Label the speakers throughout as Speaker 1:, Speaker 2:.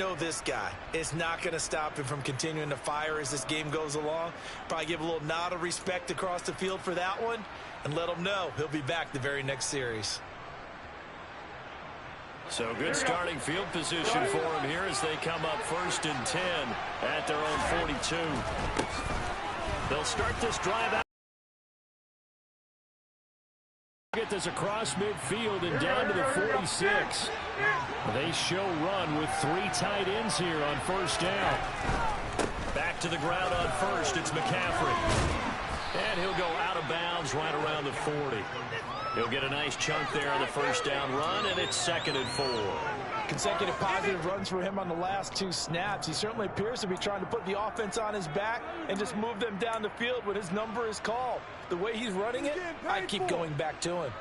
Speaker 1: know this guy. It's not going to stop him from continuing to fire as this game goes along. Probably give a little nod of respect across the field for that one and let him know he'll be back the very next series.
Speaker 2: So good starting field position for him here as they come up 1st and 10 at their own 42. They'll start this drive out. Get this across midfield and down to the 46. They show run with 3 tight ends here on 1st down. Back to the ground on 1st. It's McCaffrey. And he'll go out of bounds right around the 40. He'll get a nice chunk there on the 1st down run, and it's 2nd and 4.
Speaker 1: Consecutive positive runs for him on the last 2 snaps. He certainly appears to be trying to put the offense on his back and just move them down the field when his number is called. The way he's running it, I keep going back to him.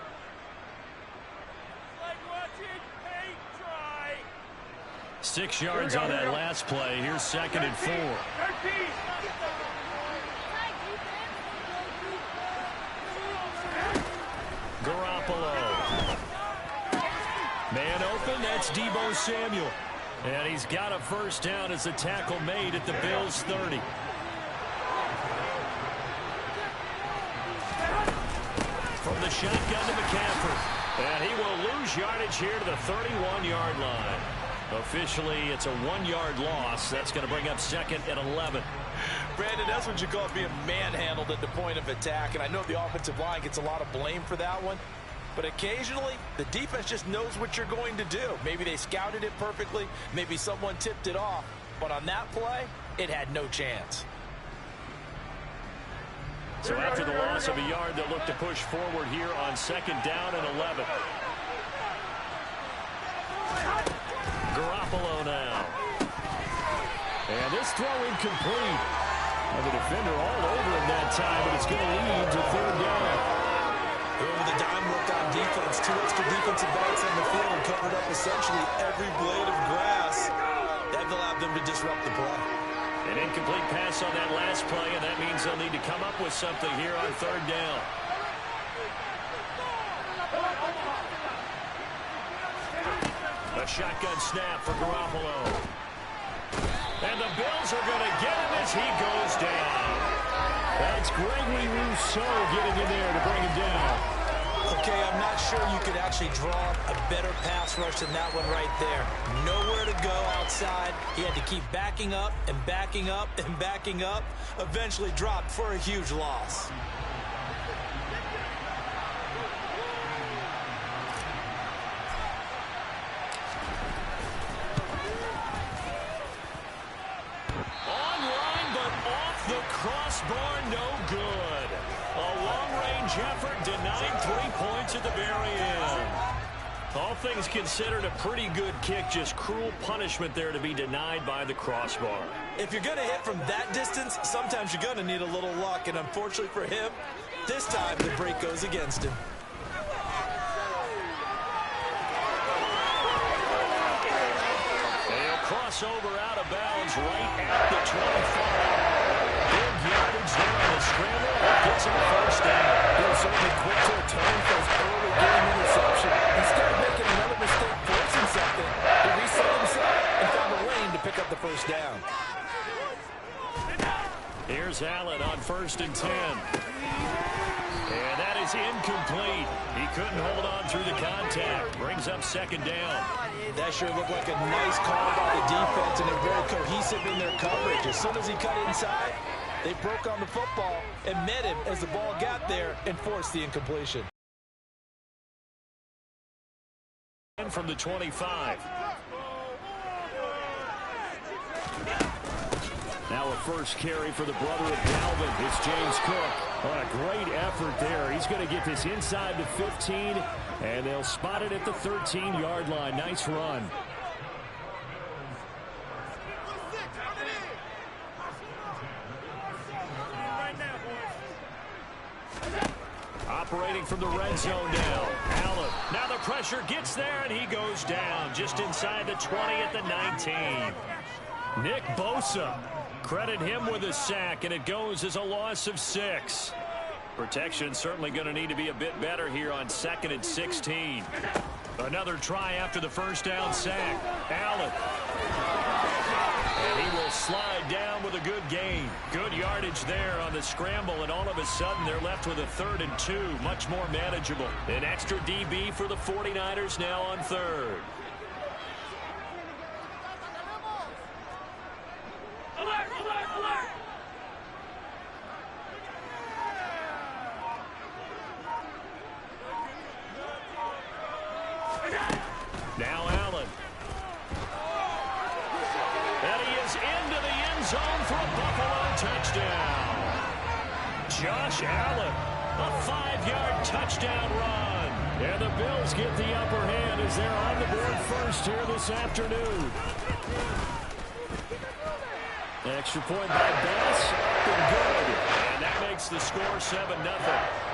Speaker 2: 6 yards on that last play. Here's 2nd and 4. Garoppolo. Man open, that's Deebo Samuel. And he's got a 1st down as the tackle made at the Bills' 30. From the shotgun to McCaffrey. And he will lose yardage here to the 31-yard line. Officially, it's a 1-yard loss. That's going to bring up 2nd and 11.
Speaker 1: Brandon, that's what you call being manhandled at the point of attack. And I know the offensive line gets a lot of blame for that one. But occasionally, the defense just knows what you're going to do. Maybe they scouted it perfectly. Maybe someone tipped it off. But on that play, it had no chance.
Speaker 2: So after the loss of a yard, they'll look to push forward here on 2nd down and 11. Garoppolo now. And this throw incomplete. And the defender all over him that time, but it's going to lead to 3rd down.
Speaker 1: Over the dime work on defense. 2 extra defensive backs on the field and covered up essentially every blade of grass. That allowed them to disrupt the play.
Speaker 2: An incomplete pass on that last play, and that means they'll need to come up with something here on 3rd down. A shotgun snap for Garoppolo. And the Bills are going to get him as he goes down. That's Gregory Rousseau getting in there to bring him down.
Speaker 1: Okay, I'm not sure you could actually draw a better pass rush than that one right there. Nowhere to go outside. He had to keep backing up and backing up and backing up. Eventually dropped for a huge loss.
Speaker 2: Crossbar no good. A long-range effort denied 3 points at the very end. All things considered, a pretty good kick. Just cruel punishment there to be denied by the crossbar.
Speaker 1: If you're going to hit from that distance, sometimes you're going to need a little luck. And unfortunately for him, this time the break goes against him.
Speaker 2: They'll cross over out of bounds right at the 25. Yardage there on the scramble. Gets him a 1st down.
Speaker 1: He was certainly quick to return for his early game interception. Instead of making another mistake forcing something, he reset himself and found a lane to pick up the 1st down.
Speaker 2: Here's Allen on 1st and 10. And that is incomplete. He couldn't hold on through the contact. Brings up 2nd down.
Speaker 1: That sure looked like a nice call by the defense, and they're very cohesive in their coverage. As soon as he cut inside, they broke on the football and met him as the ball got there and forced the incompletion.
Speaker 2: From the 25. Now a 1st carry for the brother of Dalvin. It's James Cook. Oh, a great effort there. He's going to get this inside the 15, and they'll spot it at the 13-yard line. Nice run. Operating from the red zone now. Allen. Now the pressure gets there, and he goes down just inside the 20 at the 19. Nick Bosa. Credit him with a sack, and it goes as a loss of 6. Protection certainly going to need to be a bit better here on 2nd and 16. Another try after the 1st down sack. Allen. gain. Good yardage there on the scramble, and all of a sudden they're left with a 3rd and 2. Much more manageable. An extra DB for the 49ers now on 3rd. Now Allen. And he is into the end zone for a Buffalo touchdown. Josh Allen, a 5-yard touchdown run. And the Bills get the upper hand as they're on the board first here this afternoon. Extra point by Bass. Good. And that makes the score 7-0.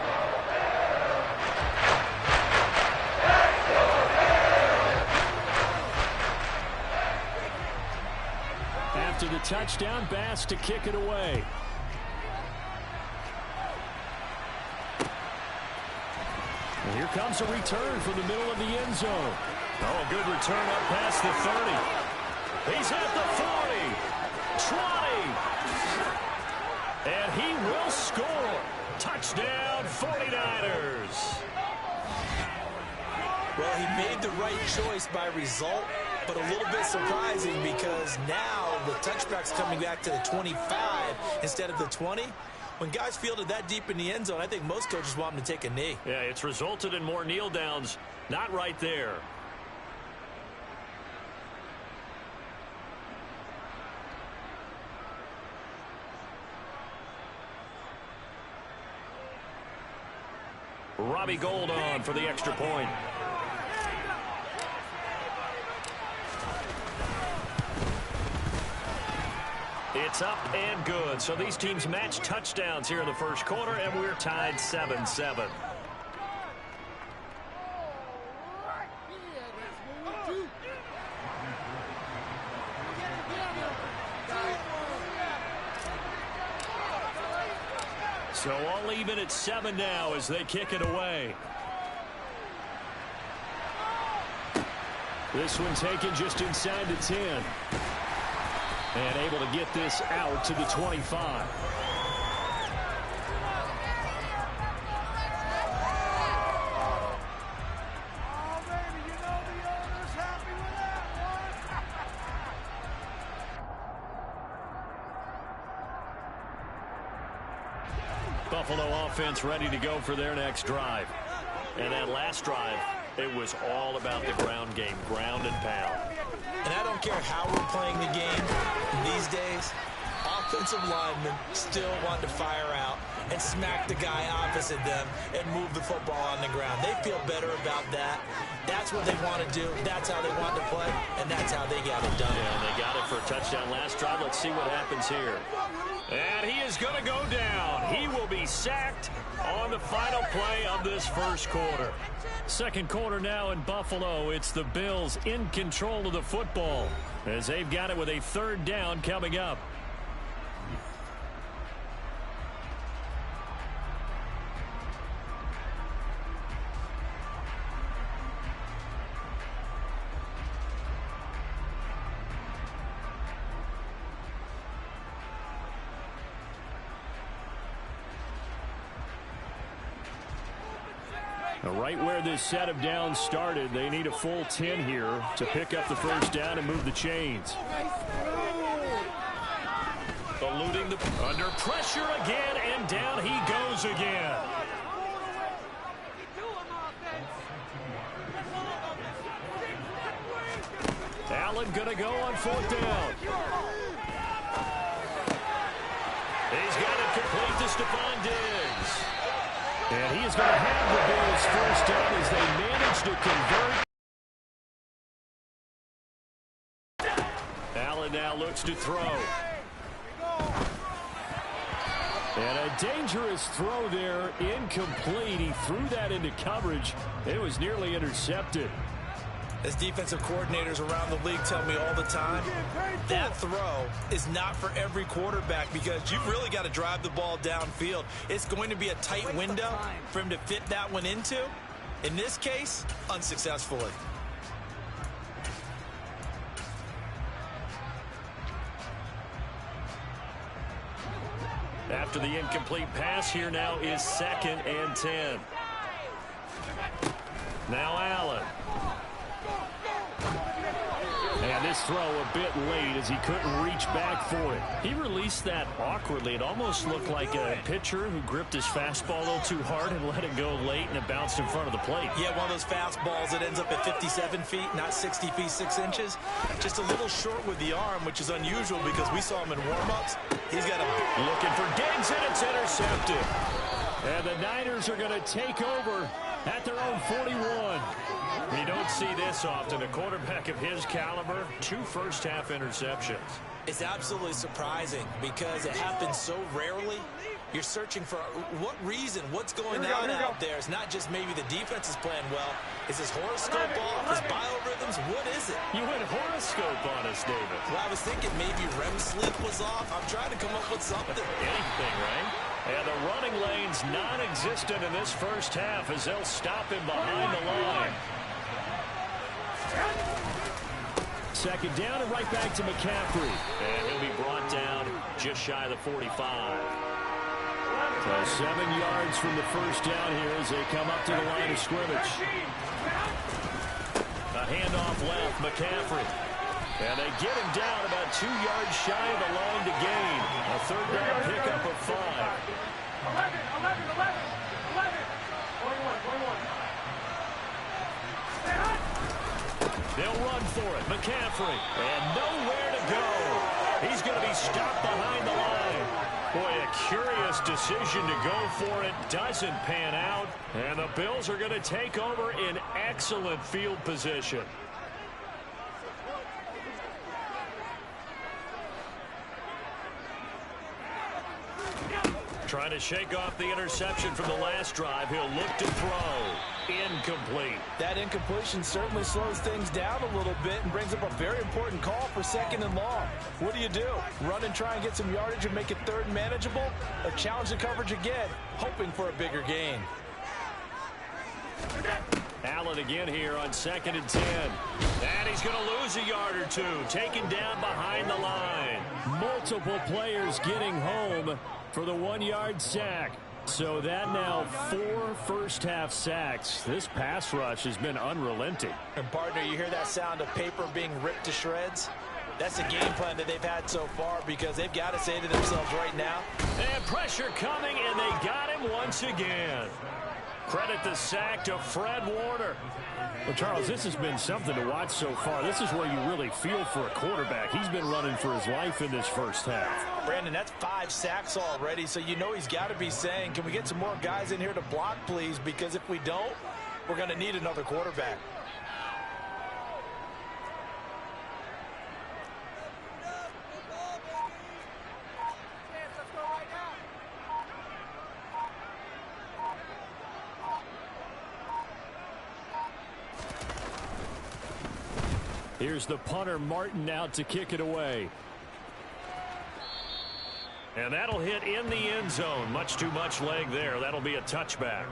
Speaker 2: After the touchdown, Bass to kick it away. And here comes a return from the middle of the end zone. Oh, a good return up past the 30. He's at the 40. 20. And he will score. Touchdown, 49ers.
Speaker 1: Well, he made the right choice by result, but a little bit surprising because now the touchback's coming back to the 25 instead of the 20. When guys fielded that deep in the end zone, I think most coaches want them to take a knee.
Speaker 2: Yeah, it's resulted in more kneel downs. Not right there. Robbie Gould on for the extra point. It's up and good. So these teams match touchdowns here in the first quarter, and we're tied 7-7. So all even at 7 now as they kick it away. This one taken just inside the 10. And able to get this out to the 25. Buffalo offense ready to go for their next drive. And that last drive, it was all about the ground game, ground and pound.
Speaker 1: And I don't care how we're playing the game these days, offensive linemen still want to fire out and smack the guy opposite them and move the football on the ground. They feel better about that. That's what they want to do. That's how they want to play, and that's how they got it done.
Speaker 2: Yeah, and they got it for a touchdown last drive. Let's see what happens here. And he is going to go down. He will be sacked on the final play of this first quarter. Second quarter now in Buffalo. It's the Bills in control of the football as they've got it with a 3rd down coming up. Right where this set of downs started, they need a full 10 here to pick up the first down and move the chains. Eluding the under pressure again, and down he goes again. Allen gonna go on 4th down. He's got it complete to Stephon Diggs. And he is going to have the Bills first down as they manage to convert. Allen now looks to throw. And a dangerous throw there, incomplete. He threw that into coverage. It was nearly intercepted.
Speaker 1: As defensive coordinators around the league tell me all the time, that throw is not for every quarterback because you've really got to drive the ball downfield. It's going to be a tight window for him to fit that one into. In this case, unsuccessfully.
Speaker 2: After the incomplete pass, here now is 2nd and 10. Now Allen. And this throw a bit late as he couldn't reach back for it. He released that awkwardly. It almost looked like a pitcher who gripped his fastball a little too hard and let it go late, and it bounced in front of the plate.
Speaker 1: Yeah, one of those fastballs that ends up at 57 feet, not 60 feet 6 inches. Just a little short with the arm, which is unusual because we saw him in warm-ups. He's got a
Speaker 2: looking for Diggs, and it's intercepted. And the Niners are going to take over at their own 41. We don't see this often. A quarterback of his caliber, 2 first-half interceptions.
Speaker 1: It's absolutely surprising because it happens so rarely. You're searching for what reason, what's going on out there. It's not just maybe the defense is playing well. Is his horoscope off? His biorhythms? What is it?
Speaker 2: You went horoscope on us, David.
Speaker 1: Well, I was thinking maybe REM sleep was off. I'm trying to come up with something.
Speaker 2: Anything, right? And the running lane's non-existent in this first half as they'll stop him behind the line. 2nd down and right back to McCaffrey. And he'll be brought down just shy of the 45. So 7 yards from the first down here as they come up to the line of scrimmage. A handoff left, McCaffrey. And they get him down about 2 yards shy of the line to gain. A 3rd down pickup of 5.
Speaker 3: 11.
Speaker 2: They'll run for it. McCaffrey. And nowhere to go. He's going to be stopped behind the line. Boy, a curious decision to go for it. Doesn't pan out. And the Bills are going to take over in excellent field position. Trying to shake off the interception from the last drive. He'll look to throw. Incomplete.
Speaker 1: That incompletion certainly slows things down a little bit and brings up a very important call for 2nd and long. What do? Run and try and get some yardage and make it 3rd manageable? Or challenge the coverage again, hoping for a bigger gain?
Speaker 2: Allen again here on 2nd and 10. And he's going to lose a yard or 2. Taken down behind the line. Multiple players getting home for the 1-yard sack. So that now 4 first-half sacks. This pass rush has been unrelenting.
Speaker 1: And, partner, you hear that sound of paper being ripped to shreds? That's the game plan that they've had so far because they've got to say to themselves right now.
Speaker 2: And pressure coming, and they got him once again. Credit the sack to Fred Warner. Well, Charles, this has been something to watch so far. This is where you really feel for a quarterback. He's been running for his life in this first half.
Speaker 1: Brandon, that's 5 sacks already, so you know he's got to be saying, can we get some more guys in here to block, please? Because if we don't, we're going to need another quarterback.
Speaker 2: Here's the punter, Martin, out to kick it away. And that'll hit in the end zone. Much too much leg there. That'll be a touchback.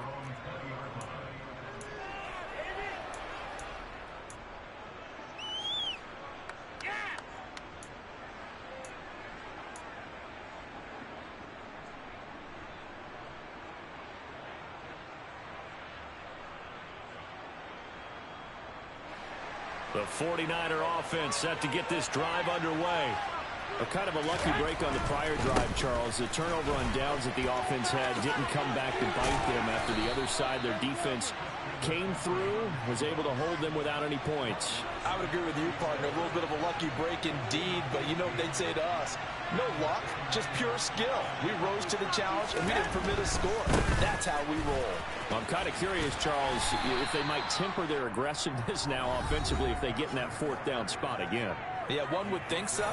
Speaker 2: The 49er offense set to get this drive underway. A kind of a lucky break on the prior drive, Charles. The turnover on downs that the offense had didn't come back to bite them after the other side. Their defense came through, was able to hold them without any points.
Speaker 1: I would agree with you, partner. A little bit of a lucky break indeed, but you know what they'd say to us? No luck, just pure skill. We rose to the challenge, and we didn't permit a score. That's how we roll.
Speaker 2: I'm kind of curious, Charles, if they might temper their aggressiveness now offensively if they get in that 4th down spot again.
Speaker 1: Yeah, one would think so,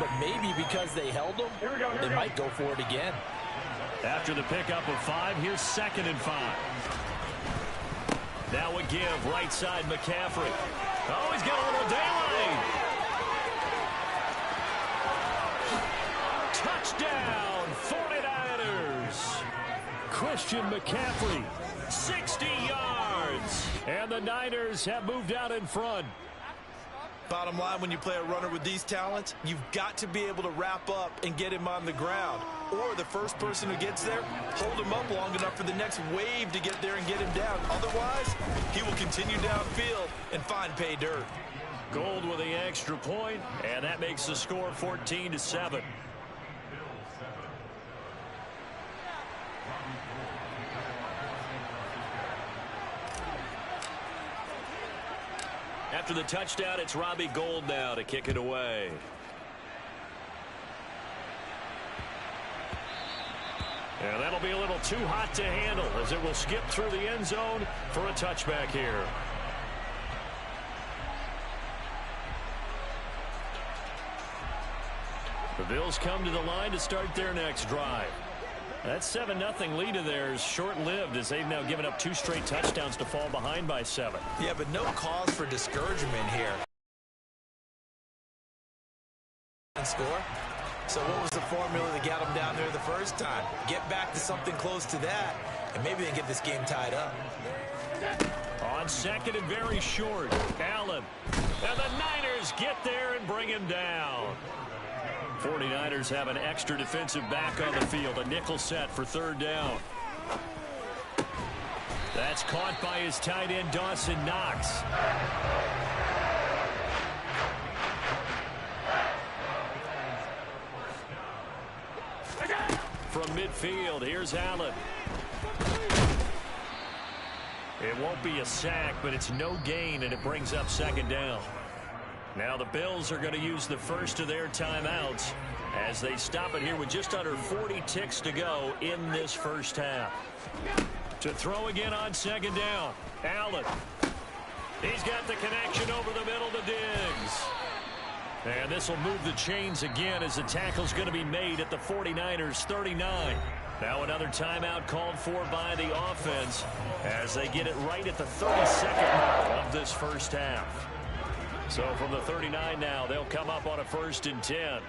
Speaker 1: but maybe because they held them, they might go for it again.
Speaker 2: After the pickup of 5, here's 2nd and 5. Now a give, right side McCaffrey. Oh, he's got a little daylight. Touchdown, 49ers. Christian McCaffrey, 60 yards. And the Niners have moved out in front.
Speaker 1: Bottom line, when you play a runner with these talents, you've got to be able to wrap up and get him on the ground. Or the first person who gets there, hold him up long enough for the next wave to get there and get him down. Otherwise, he will continue downfield and find pay dirt.
Speaker 2: Gold with the extra point, and that makes the score 14-7. After the touchdown, it's Robbie Gould now to kick it away. And that'll be a little too hot to handle as it will skip through the end zone for a touchback here. The Bills come to the line to start their next drive. That 7-0 lead of theirs short-lived as they've now given up 2 straight touchdowns to fall behind by 7.
Speaker 1: Yeah, but no cause for discouragement here. And score. So what was the formula that got them down there the first time? Get back to something close to that, and maybe they get this game tied up.
Speaker 2: On second and very short, Allen. And the Niners get there and bring him down. 49ers have an extra defensive back on the field. A nickel set for 3rd down. That's caught by his tight end, Dawson Knox. From midfield, here's Allen. It won't be a sack, but it's no gain, and it brings up 2nd down. Now the Bills are going to use the first of their timeouts as they stop it here with just under 40 ticks to go in this first half. To throw again on 2nd down, Allen. He's got the connection over the middle to Diggs. And this will move the chains again as the tackle's going to be made at the 49ers 39. Now another timeout called for by the offense as they get it right at the 32nd mark of this first half. So from the 39 now, they'll come up on a 1st and 10.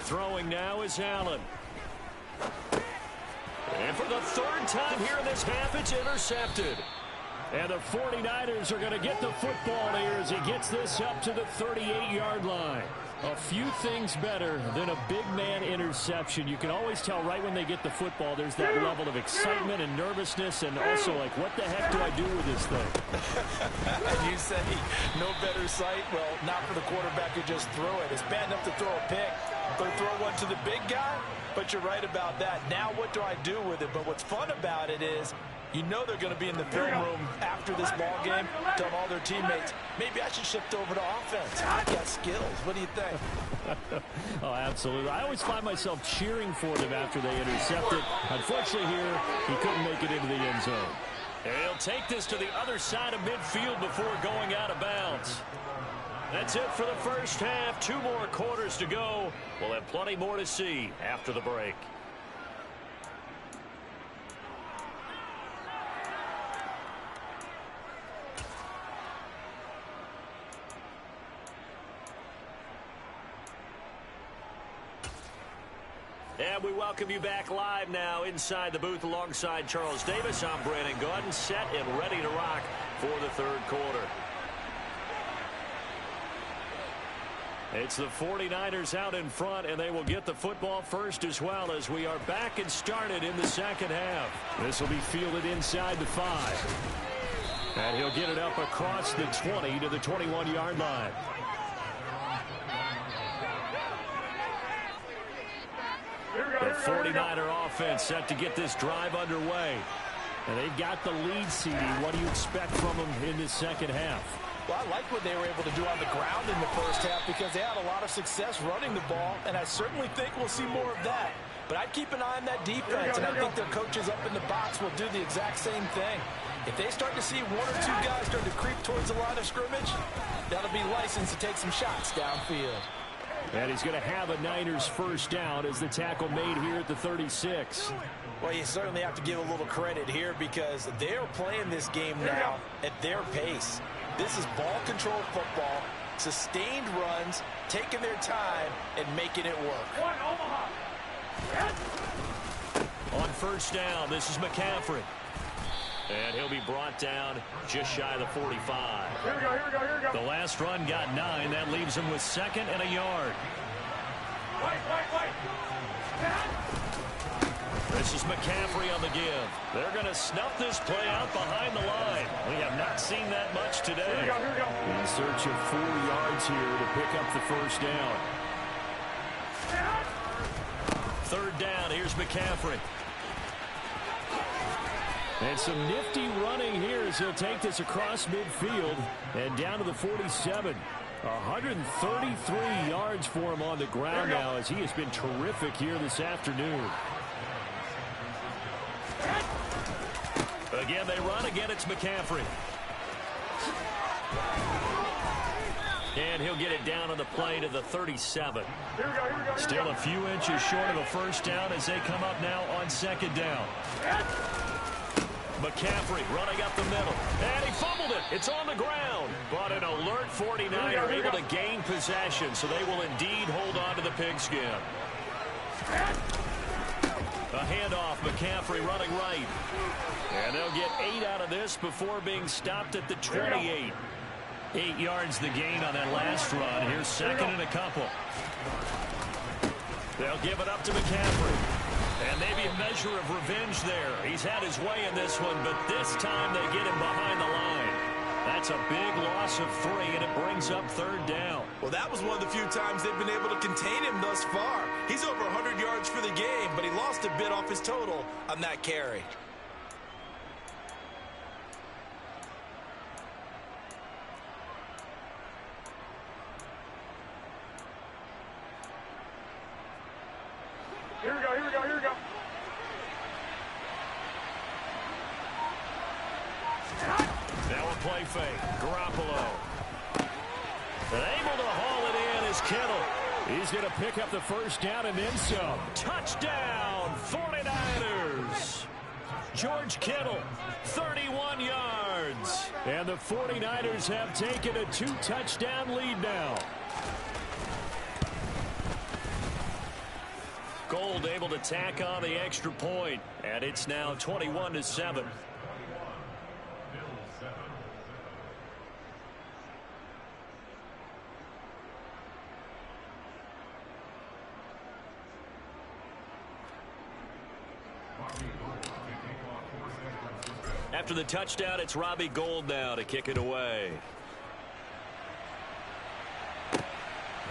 Speaker 2: Throwing now is Allen. And for the 3rd time here in this half, it's intercepted. And the 49ers are going to get the football here as he gets this up to the 38-yard line. A few things better than a big man interception. You can always tell right when they get the football, there's that level of excitement and nervousness and also like, what the heck do I do with this thing?
Speaker 1: And you say no better sight? Well, not for the quarterback who just threw it. It's bad enough to throw a pick, but throw one to the big guy? But you're right about that. Now what do I do with it? But what's fun about it is you know they're going to be in the film room after this ball game, telling all their teammates, maybe I should shift over to offense. I've got skills. What do you think?
Speaker 2: Oh, absolutely. I always find myself cheering for them after they intercept it. Unfortunately here, he couldn't make it into the end zone. And he'll take this to the other side of midfield before going out of bounds. That's it for the first half. 2 more quarters to go. We'll have plenty more to see after the break. And we welcome you back live now inside the booth alongside Charles Davis. I'm Brandon Gaudin, set and ready to rock for the 3rd quarter. It's the 49ers out in front, and they will get the football first as well as we are back and started in the 2nd half. This will be fielded inside the 5. And he'll get it up across the 20 to the 21-yard line. The 49er offense set to get this drive underway. And they've got the lead, CD. What do you expect from them in this 2nd half?
Speaker 1: Well, I like what they were able to do on the ground in the first half because they had a lot of success running the ball, and I certainly think we'll see more of that. But I'd keep an eye on that defense, and I think their coaches up in the box will do the exact same thing. If they start to see 1 or 2 guys start to creep towards the line of scrimmage, that'll be licensed to take some shots downfield.
Speaker 2: And he's going to have a Niners first down as the tackle made here at the 36.
Speaker 1: Well, you certainly have to give a little credit here because they're playing this game now at their pace. This is ball control football, sustained runs, taking their time, and making it work.
Speaker 2: On first down, this is McCaffrey. And he'll be brought down just shy of the 45.
Speaker 3: Here we go.
Speaker 2: The last run got 9. That leaves him with 2nd and a yard. This is McCaffrey on the give. They're going to snuff this play out behind the line. We have not seen that much today.
Speaker 3: Here we go.
Speaker 2: In search of 4 yards here to pick up the first down. 3rd down. Here's McCaffrey. And some nifty running here as he'll take this across midfield and down to the 47. 133 yards for him on the ground now as he has been terrific here this afternoon. Again, they run. Again, it's McCaffrey. And he'll get it down on the play to the 37.
Speaker 3: Here we go.
Speaker 2: Still a few inches short of a first down as they come up now on 2nd down. McCaffrey running up the middle. And he fumbled it. It's on the ground. But an alert 49er able to gain possession, so they will indeed hold on to the pigskin. A handoff. McCaffrey running right. And they'll get 8 out of this before being stopped at the 28. 8 yards the gain on that last run. Here's 2nd and a couple. They'll give it up to McCaffrey. And maybe a measure of revenge there. He's had his way in this one, but this time they get him behind the line. That's a big loss of 3, and it brings up 3rd down.
Speaker 1: Well, that was one of the few times they've been able to contain him thus far. He's over 100 yards for the game, but he lost a bit off his total on that carry.
Speaker 3: Here we go.
Speaker 2: Now a play fake. Garoppolo. And able to haul it in is Kittle. He's going to pick up the first down and then some. Touchdown, 49ers. George Kittle, 31 yards. And the 49ers have taken a 2-touchdown lead now. Gold able to tack on the extra point, and it's now 21-7. After the touchdown, it's Robbie Gould now to kick it away.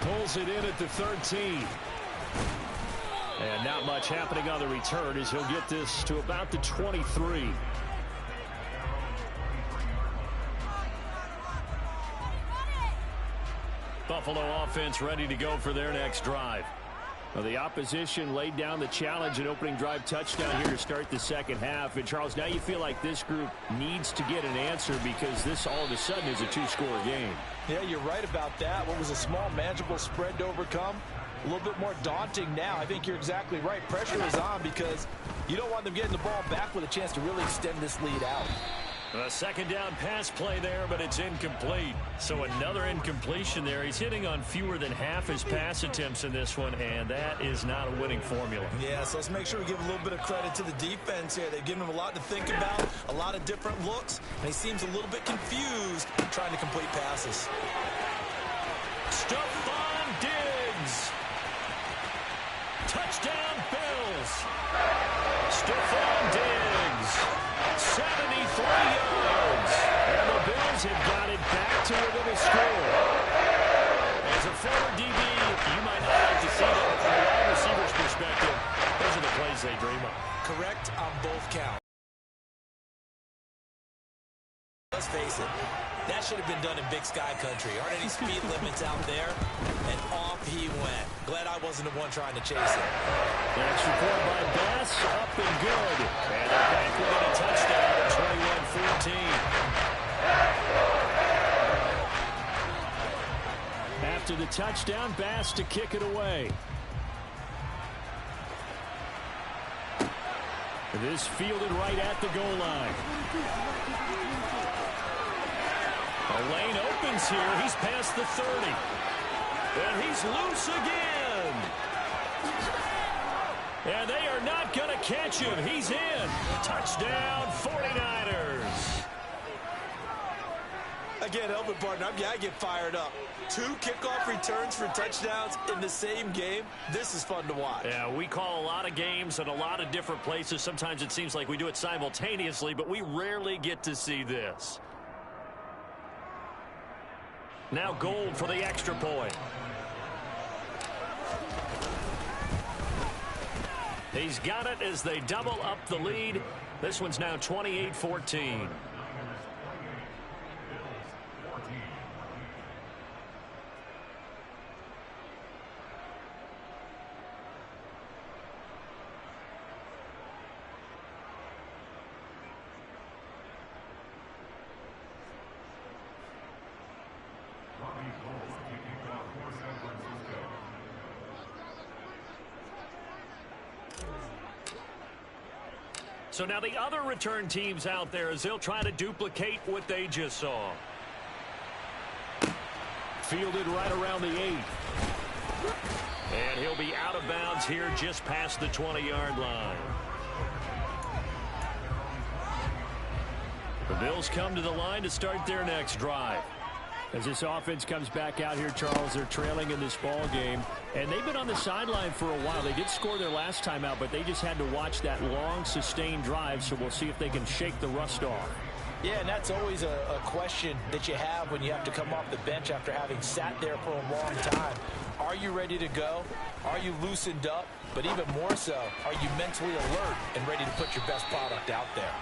Speaker 2: Pulls it in at the 13. And not much happening on the return as he'll get this to about the 23. Buffalo offense ready to go for their next drive. Well, the opposition laid down the challenge and opening drive touchdown here to start the second half. And, Charles, now you feel like this group needs to get an answer because this all of a sudden is a 2-score game.
Speaker 1: Yeah, you're right about that. What was a small, manageable spread to overcome, a little bit more daunting now. I think you're exactly right. Pressure is on because you don't want them getting the ball back with a chance to really extend this lead out.
Speaker 2: A 2nd down pass play there, but it's incomplete. So another incompletion there. He's hitting on fewer than half his pass attempts in this one, and that is not a winning formula.
Speaker 1: Yeah, so let's make sure we give a little bit of credit to the defense here. They've given him a lot to think about, a lot of different looks, and he seems a little bit confused trying to complete passes.
Speaker 2: Stephon Diggs. Touchdown, Bills. Stephon Diggs. 73 yards. And the Bills have got it back to within a score. As a former DB, you might not like to see that, but from a wide receiver's perspective, those are the plays they dream of.
Speaker 1: Correct on both counts. Let's face it, that should have been done in Big Sky Country. Aren't any speed limits out there? And off he went. Glad I wasn't the one trying to chase it.
Speaker 2: Next report by Bass, up and good. And they're back with a touchdown, 21-14. After the touchdown, Bass to kick it away. This fielded right at the goal line. A lane opens here. He's past the 30. And he's loose again. And they are not going to catch him. He's in. Touchdown, 49ers.
Speaker 1: Again, Helton, partner, I get fired up. 2 kickoff returns for touchdowns in the same game. This is fun to watch.
Speaker 2: Yeah, we call a lot of games in a lot of different places. Sometimes it seems like we do it simultaneously, but we rarely get to see this. Now Gold for the extra point. He's got it as they double up the lead. This one's now 28-14. So now the other return teams out there as they'll try to duplicate what they just saw. Fielded right around the 8. And he'll be out of bounds here just past the 20-yard line. The Bills come to the line to start their next drive. As this offense comes back out here, Charles, they're trailing in this ball game, and they've been on the sideline for a while. They did score their last time out, but they just had to watch that long, sustained drive, so we'll see if they can shake the rust off.
Speaker 1: Yeah, and that's always a question that you have when you have to come off the bench after having sat there for a long time. Are you ready to go? Are you loosened up? But even more so, are you mentally alert and ready to put your best product out there?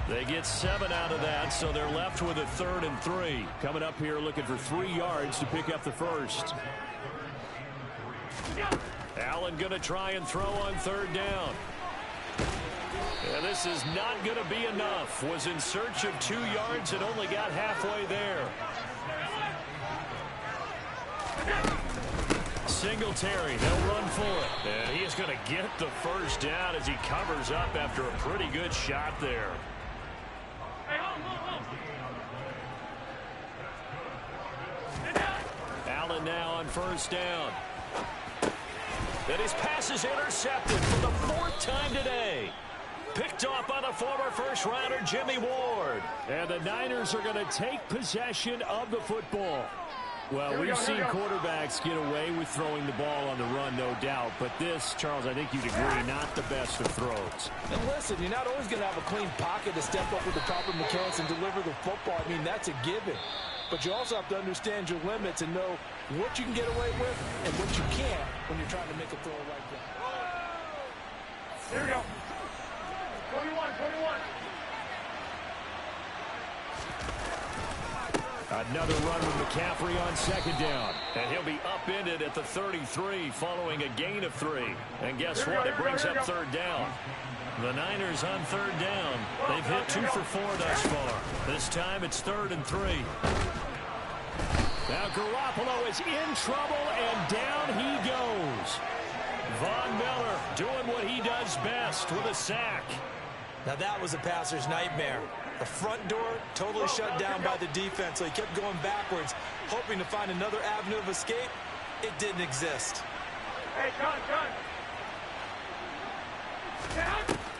Speaker 2: They get 7 out of that, so they're left with a 3rd and 3. Coming up here looking for 3 yards to pick up the first. Allen going to try and throw on 3rd down. Yeah, this is not going to be enough. Was in search of 2 yards and only got halfway there. Singletary, they'll run for it. And he is going to get the first down as he covers up after a pretty good shot there. Allen now on 1st down. And his pass is intercepted for the 4th time today. Picked off by the former first-rounder Jimmy Ward. And the Niners are going to take possession of the football. Well, we've seen quarterbacks get away with throwing the ball on the run, no doubt. But this, Charles, I think you'd agree, not the best of throws.
Speaker 1: And listen, you're not always going to have a clean pocket to step up with the proper mechanics and deliver the football. I mean, that's a given. But you also have to understand your limits and know what you can get away with and what you can't when you're trying to make a throw like that.
Speaker 3: Here we go. 21, 21.
Speaker 2: Another run with McCaffrey on 2nd down. And he'll be upended at the 33 following a gain of 3. And guess what? It brings up 3rd down. The Niners on 3rd down. They've hit 2 for 4 thus far. This time it's 3rd and 3. Now Garoppolo is in trouble, and down he goes. Von Miller doing what he does best with a sack.
Speaker 1: Now that was a passer's nightmare. The front door totally shut down by the defense, so he kept going backwards, hoping to find another avenue of escape. It didn't exist.
Speaker 3: Hey, John.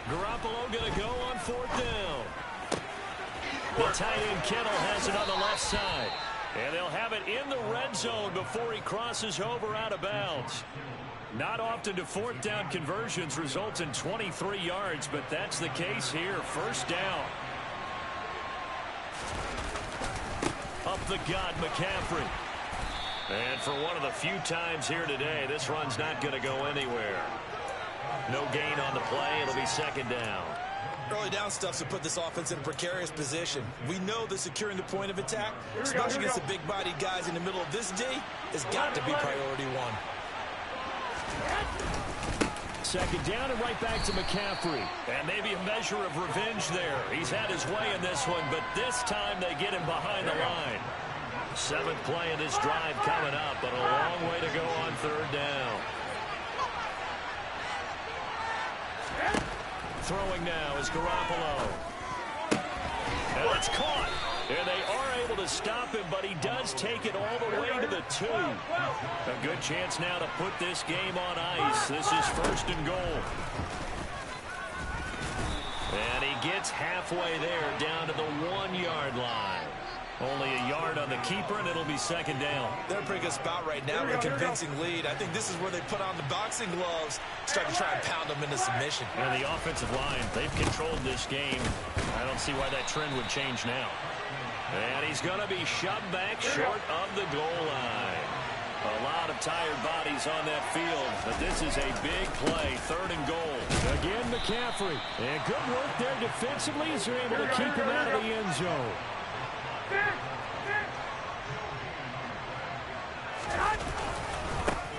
Speaker 2: Garoppolo going to go on 4th down. The tight end Kittle has it on the left side. And they'll have it in the red zone before he crosses over out of bounds. Not often do 4th down conversions result in 23 yards, but that's the case here. 1st down. Up the gut, McCaffrey. And for one of the few times here today, this run's not going to go anywhere. No gain on the play. It'll be 2nd down.
Speaker 1: Early down stuff's to put this offense in a precarious position. We know that securing the point of attack, especially against the big-bodied guys in the middle of this D, has got to be priority 1.
Speaker 2: 2nd down and right back to McCaffrey. And maybe a measure of revenge there. He's had his way in this one, but this time they get him behind the line. 7th play of this drive coming up, but a long way to go on 3rd down. Throwing now is Garoppolo. And it's caught. And they are able to stop him, but he does take it all the way to the 2. A good chance now to put this game on ice. This is 1st and goal. And he gets halfway there, down to the 1-yard line. Only a yard on the keeper, and it'll be 2nd down.
Speaker 1: They're in a pretty good spot right now with a convincing lead. I think this is where they put on the boxing gloves, start to try and pound them into submission.
Speaker 2: And the offensive line, they've controlled this game. I don't see why that trend would change now. And he's going to be shoved back short of the goal line. A lot of tired bodies on that field, but this is a big play, 3rd and goal.
Speaker 4: Again, McCaffrey. And good work there defensively as they're able to keep him out of the end zone.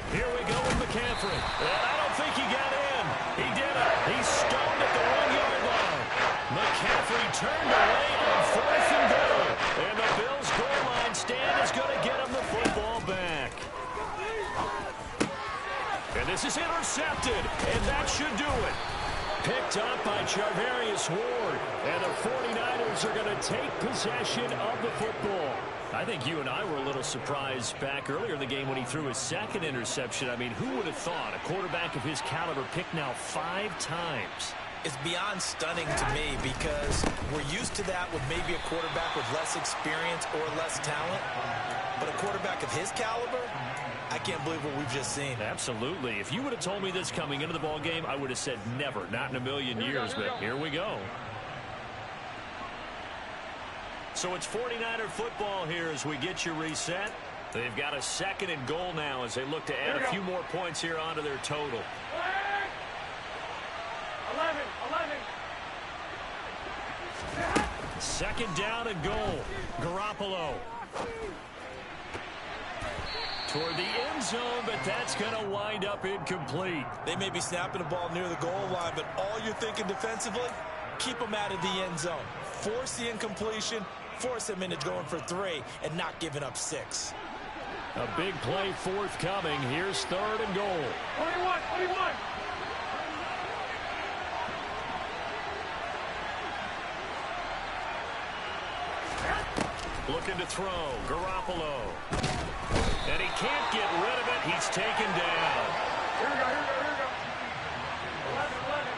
Speaker 2: Here we go with McCaffrey. And I don't think he got in. He did it. He's stoned at the 1-yard line. McCaffrey turned away on 4th and goal. And the Bills' goal line stand is going to get him the football back. And this is intercepted. And that should do it. Picked up by Charvarius Ward. And the 49ers are going to take possession of the football. I think you and I were a little surprised back earlier in the game when he threw his 2nd interception. I mean, who would have thought a quarterback of his caliber picked now 5 times?
Speaker 1: It's beyond stunning to me because we're used to that with maybe a quarterback with less experience or less talent. But a quarterback of his caliber, I can't believe what we've just seen.
Speaker 2: Absolutely. If you would have told me this coming into the ball game, I would have said never, not in a million years. But here we go. So it's 49er football here as we get you reset. They've got a 2nd and goal now as they look to add a few more points here onto their total.
Speaker 3: 11.
Speaker 2: 2nd down and goal. Garoppolo. Toward the end zone, but that's going to wind up incomplete.
Speaker 1: They may be snapping the ball near the goal line, but all you're thinking defensively, keep them out of the end zone. Force the incompletion, force them into going for 3, and not giving up 6.
Speaker 2: A big play forthcoming. Here's 3rd and goal.
Speaker 3: 21.
Speaker 2: Looking to throw. Garoppolo. And he can't get rid of it. He's taken down.
Speaker 3: Here we go. 11.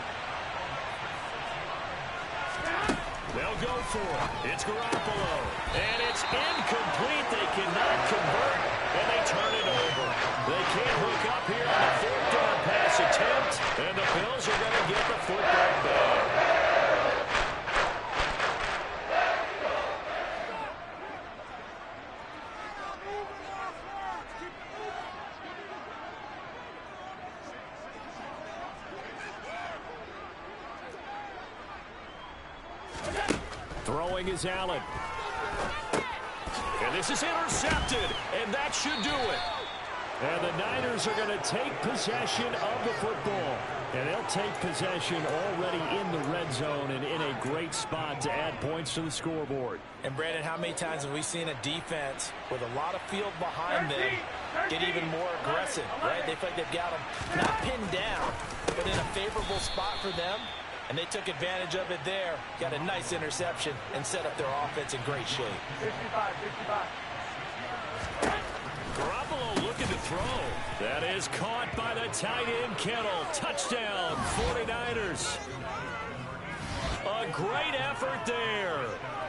Speaker 2: They'll go for it. It's Garoppolo. And it's incomplete. They cannot convert, and they turn it over. They can't hook up here on the 4th down pass attempt, and the Bills are going to get the football back. Throwing is Allen. And this is intercepted, and that should do it. And the Niners are going to take possession of the football. And they'll take possession already in the red zone and in a great spot to add points to the scoreboard.
Speaker 1: And, Brandon, how many times have we seen a defense with a lot of field behind them get even more aggressive, right? They feel like they've got them not pinned down, but in a favorable spot for them. And they took advantage of it there. Got a nice interception and set up their offense in great shape.
Speaker 3: 55.
Speaker 2: Garoppolo looking to throw. That is caught by the tight end Kittle. Touchdown, 49ers. A great effort there.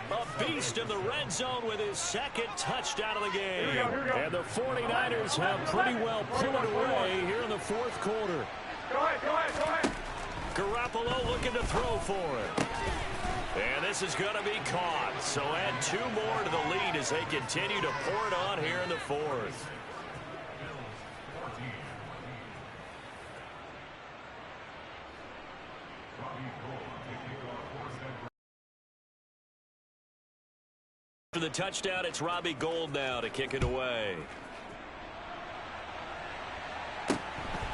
Speaker 2: A beast in the red zone with his 2nd touchdown of the game.
Speaker 3: Here we go.
Speaker 2: And the 49ers have pretty well pulled it away here in the 4th quarter.
Speaker 3: Go ahead.
Speaker 2: Garoppolo looking to throw for it. And this is going to be caught. So add 2 more to the lead as they continue to pour it on here in the 4th. For the touchdown, it's Robbie Gould now to kick it away.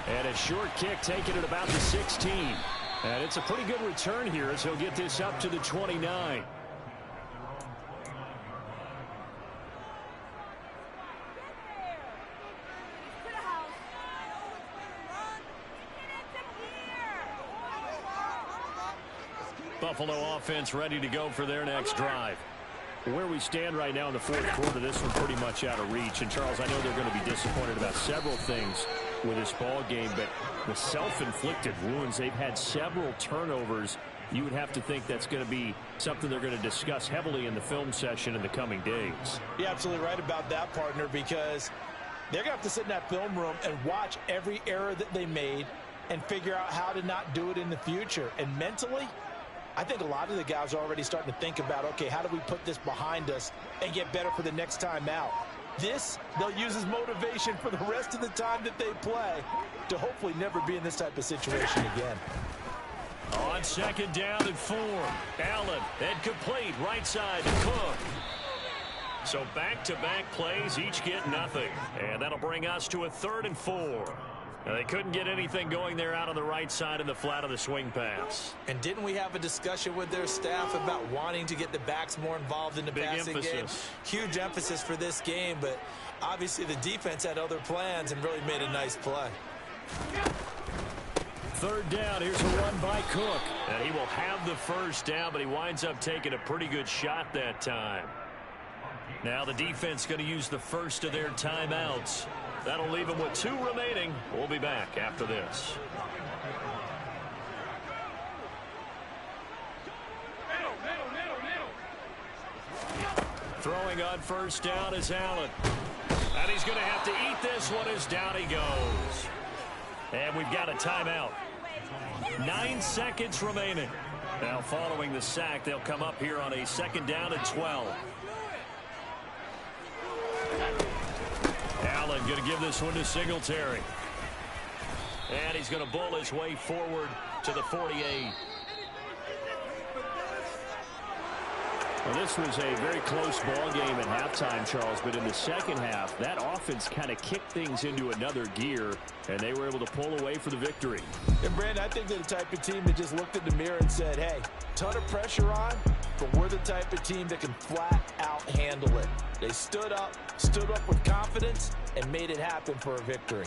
Speaker 2: And a short kick taken at about the 16. And it's a pretty good return here as he'll get this up to the 29. Buffalo offense ready to go for their next drive. Where we stand right now in the fourth quarter, this one's pretty much out of reach. And, Charles, I know they're going to be disappointed about several things with this ball game, but the self-inflicted wounds, they've had several turnovers. You would have to think that's going to be something they're going to discuss heavily in the film session in the coming days.
Speaker 1: You're absolutely right about that, partner, because they're going to have to sit in that film room and watch every error that they made and figure out how to not do it in the future. And mentally, I think a lot of the guys are already starting to think about, okay, how do we put this behind us and get better for the next time out? This, they'll use as motivation for the rest of the time that they play to hopefully never be in this type of situation again.
Speaker 2: On second down and 4. Allen, incomplete, right side to Cook. So back-to-back plays, each get nothing. And that'll bring us to a 3rd and 4. Now, they couldn't get anything going there out on the right side in the flat of the swing pass.
Speaker 1: And didn't we have a discussion with their staff about wanting to get the backs more involved in the passing game? Huge emphasis for this game, but obviously the defense had other plans and really made a nice play.
Speaker 2: 3rd down, here's a run by Cook. And he will have the first down, but he winds up taking a pretty good shot that time. Now the defense going to use the first of their timeouts. That'll leave them with 2 remaining. We'll be back after this. Throwing on first down is Allen. And he's going to have to eat this one as down he goes. And we've got a timeout. 9 seconds remaining. Now following the sack, they'll come up here on a 2nd down and 12. Allen going to give this one to Singletary. And he's going to bull his way forward to the 48. Well, this was a very close ball game at halftime, Charles, but in the second half, that offense kind of kicked things into another gear, and they were able to pull away for the victory.
Speaker 1: And, Brandon, I think they're the type of team that just looked in the mirror and said, hey, ton of pressure on, but we're the type of team that can flat out handle it. They stood up with confidence and made it happen for a victory.